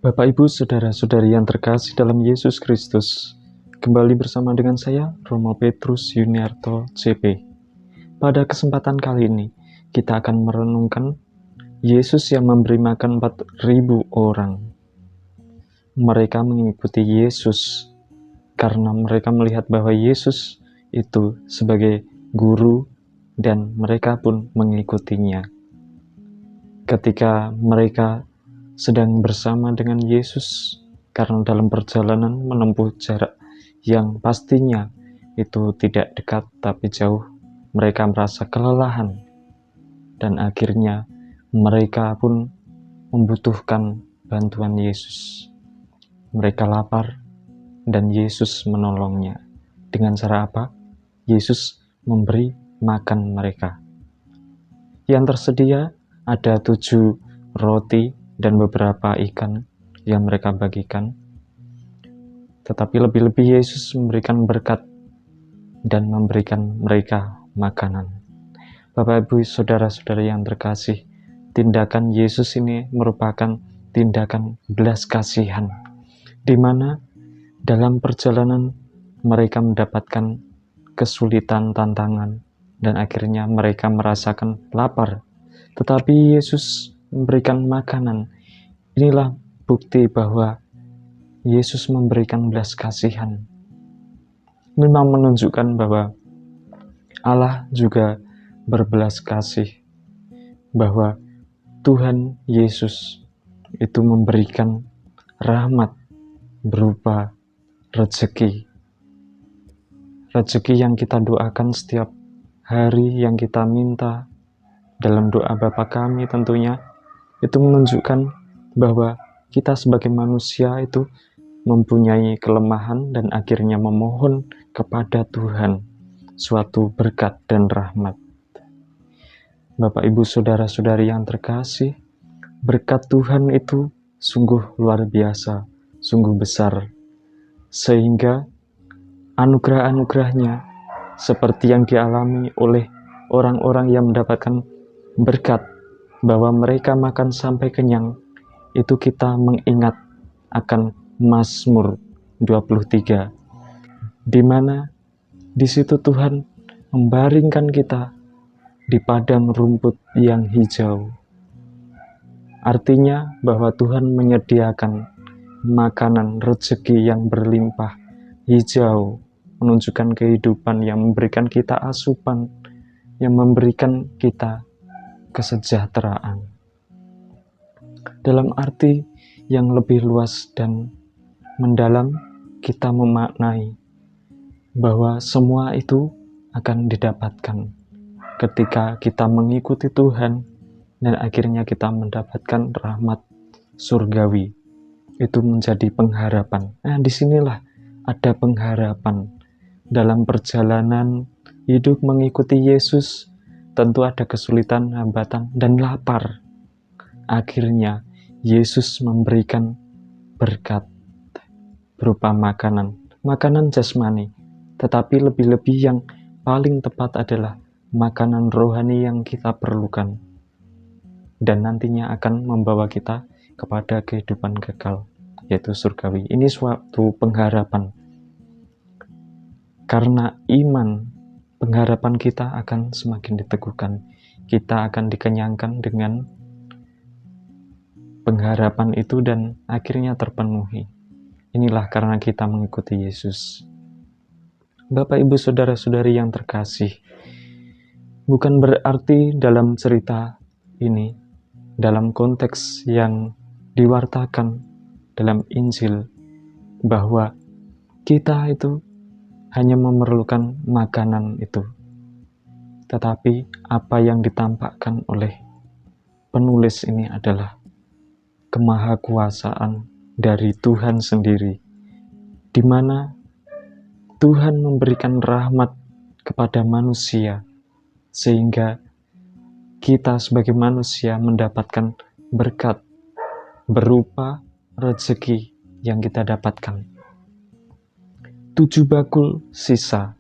Bapak, Ibu, Saudara-saudari yang terkasih dalam Yesus Kristus, kembali bersama dengan saya, Romo Petrus Yuniarto, CP. Pada kesempatan kali ini, kita akan merenungkan Yesus yang memberi makan 4.000 orang. Mereka mengikuti Yesus karena mereka melihat bahwa Yesus itu sebagai guru dan mereka pun mengikutinya. Ketika mereka sedang bersama dengan Yesus, karena dalam perjalanan menempuh jarak yang pastinya itu tidak dekat tapi jauh, mereka merasa kelelahan dan akhirnya mereka pun membutuhkan bantuan Yesus. Mereka lapar dan Yesus menolongnya. Dengan cara apa? Yesus memberi makan mereka. Yang tersedia ada 7 roti dan beberapa ikan yang mereka bagikan. Tetapi lebih-lebih Yesus memberikan berkat dan memberikan mereka makanan. Bapak, Ibu, Saudara-saudari yang terkasih, tindakan Yesus ini merupakan tindakan belas kasihan, di mana dalam perjalanan mereka mendapatkan kesulitan, tantangan, dan akhirnya mereka merasakan lapar. Tetapi Yesus memberikan makanan. Inilah bukti bahwa Yesus memberikan belas kasihan. Memang menunjukkan bahwa Allah juga berbelas kasih, bahwa Tuhan Yesus itu memberikan rahmat berupa rezeki. Rezeki yang kita doakan setiap hari, yang kita minta dalam doa Bapa Kami tentunya, itu menunjukkan bahwa kita sebagai manusia itu mempunyai kelemahan dan akhirnya memohon kepada Tuhan suatu berkat dan rahmat. Bapak, Ibu, Saudara-saudari yang terkasih, berkat Tuhan itu sungguh luar biasa, sungguh besar, sehingga anugerah-anugerahnya seperti yang dialami oleh orang-orang yang mendapatkan berkat, bahwa mereka makan sampai kenyang, itu kita mengingat akan Mazmur 23, di mana di situ Tuhan membaringkan kita di padang rumput yang hijau. Artinya bahwa Tuhan menyediakan makanan rezeki yang berlimpah, hijau, menunjukkan kehidupan, yang memberikan kita asupan, yang memberikan kita kesejahteraan. Dalam arti yang lebih luas dan mendalam, kita memaknai bahwa semua itu akan didapatkan ketika kita mengikuti Tuhan dan akhirnya kita mendapatkan rahmat surgawi. Itu menjadi pengharapan. Nah, disinilah ada pengharapan dalam perjalanan hidup mengikuti Yesus. Tentu ada kesulitan, hambatan, dan lapar. Akhirnya Yesus memberikan berkat berupa makanan jasmani, tetapi lebih-lebih yang paling tepat adalah makanan rohani yang kita perlukan dan nantinya akan membawa kita kepada kehidupan kekal, yaitu surgawi. Ini suatu pengharapan. Karena iman, pengharapan kita akan semakin diteguhkan. Kita akan dikenyangkan dengan pengharapan itu dan akhirnya terpenuhi. Inilah karena kita mengikuti Yesus. Bapak, Ibu, Saudara-saudari yang terkasih, bukan berarti dalam cerita ini, dalam konteks yang diwartakan dalam Injil, bahwa kita itu hanya memerlukan makanan itu. Tetapi apa yang ditampakkan oleh penulis ini adalah kemahakuasaan dari Tuhan sendiri, di mana Tuhan memberikan rahmat kepada manusia, sehingga kita sebagai manusia mendapatkan berkat berupa rezeki yang kita dapatkan. 7 bakul sisa,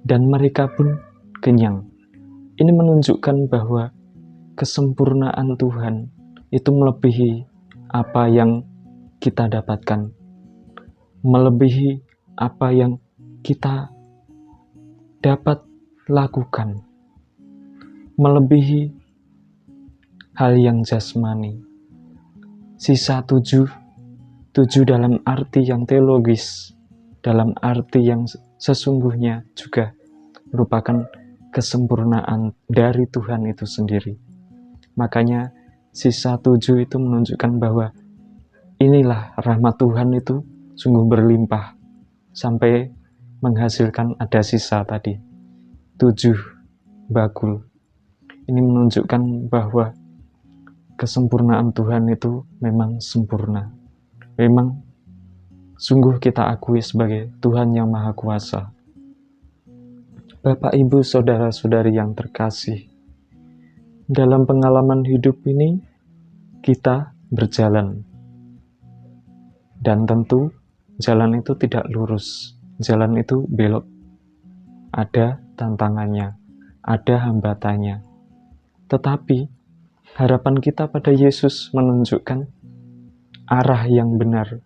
dan mereka pun kenyang. Ini menunjukkan bahwa kesempurnaan Tuhan itu melebihi apa yang kita dapatkan, melebihi apa yang kita dapat lakukan, melebihi hal yang jasmani. Sisa 7 dalam arti yang teologis, dalam arti yang sesungguhnya juga merupakan kesempurnaan dari Tuhan itu sendiri. Makanya sisa 7 itu menunjukkan bahwa inilah rahmat Tuhan itu sungguh berlimpah sampai menghasilkan ada sisa tadi 7 bakul. Ini menunjukkan bahwa kesempurnaan Tuhan itu memang sempurna. Memang sungguh kita akui sebagai Tuhan yang Maha Kuasa. Bapak, Ibu, Saudara-saudari yang terkasih, dalam pengalaman hidup ini kita berjalan. Dan tentu jalan itu tidak lurus, jalan itu belok. Ada tantangannya, ada hambatannya. Tetapi harapan kita pada Yesus menunjukkan arah yang benar,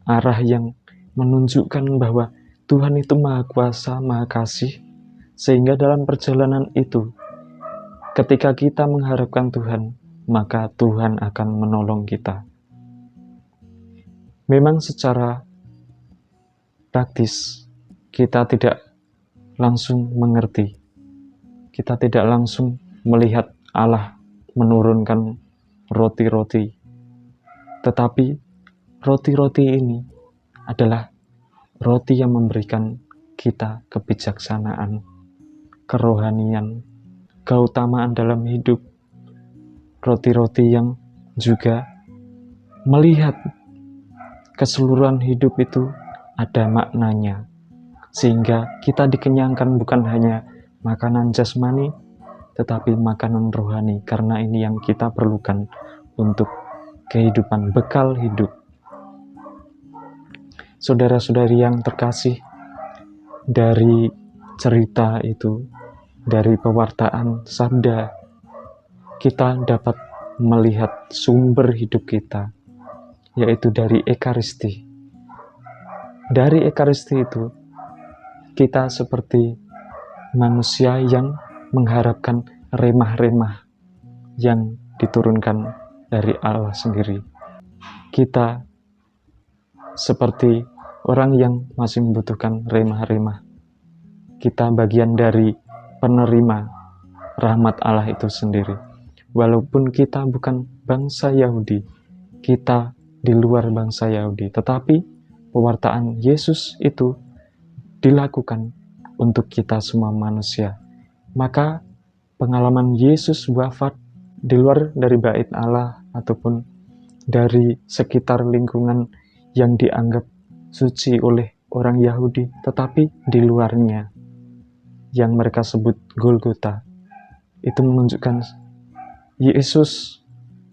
arah yang menunjukkan bahwa Tuhan itu Maha Kuasa, Maha Kasih, sehingga dalam perjalanan itu, ketika kita mengharapkan Tuhan, maka Tuhan akan menolong kita. Memang secara praktis, kita tidak langsung mengerti, kita tidak langsung melihat Allah menurunkan roti-roti. Tetapi roti-roti ini adalah roti yang memberikan kita kebijaksanaan, kerohanian, keutamaan dalam hidup. Roti-roti yang juga melihat keseluruhan hidup itu ada maknanya. Sehingga kita dikenyangkan bukan hanya makanan jasmani, tetapi makanan rohani, karena ini yang kita perlukan untuk kehidupan, bekal hidup. Saudara-saudari yang terkasih, dari cerita itu, dari pewartaan sabda, kita dapat melihat sumber hidup kita, yaitu dari Ekaristi. Dari Ekaristi itu, kita seperti manusia yang mengharapkan remah-remah yang diturunkan dari Allah sendiri. Kita seperti orang yang masih membutuhkan remah-remah. Kita bagian dari penerima rahmat Allah itu sendiri. Walaupun kita bukan bangsa Yahudi, kita di luar bangsa Yahudi, tetapi pewartaan Yesus itu dilakukan untuk kita semua manusia. Maka pengalaman Yesus wafat di luar dari bait Allah ataupun dari sekitar lingkungan yang dianggap suci oleh orang Yahudi, tetapi di luarnya yang mereka sebut Golgota, itu menunjukkan Yesus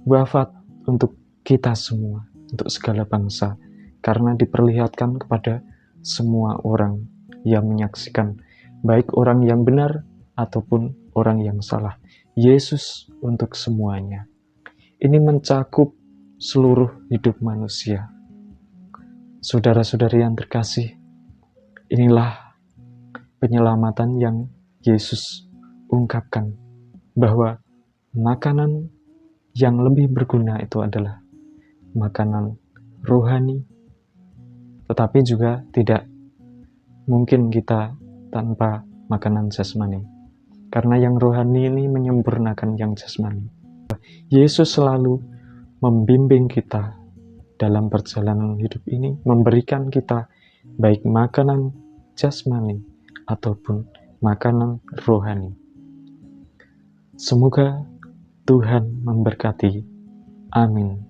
wafat untuk kita semua, untuk segala bangsa, karena diperlihatkan kepada semua orang yang menyaksikan, baik orang yang benar ataupun orang yang salah. Yesus untuk semuanya. Ini mencakup seluruh hidup manusia. Saudara-saudari yang terkasih, inilah penyelamatan yang Yesus ungkapkan, bahwa makanan yang lebih berguna itu adalah makanan rohani, tetapi juga tidak mungkin kita tanpa makanan jasmani. Karena yang rohani ini menyempurnakan yang jasmani. Yesus selalu membimbing kita dalam perjalanan hidup ini, memberikan kita baik makanan jasmani ataupun makanan rohani. Semoga Tuhan memberkati. Amin.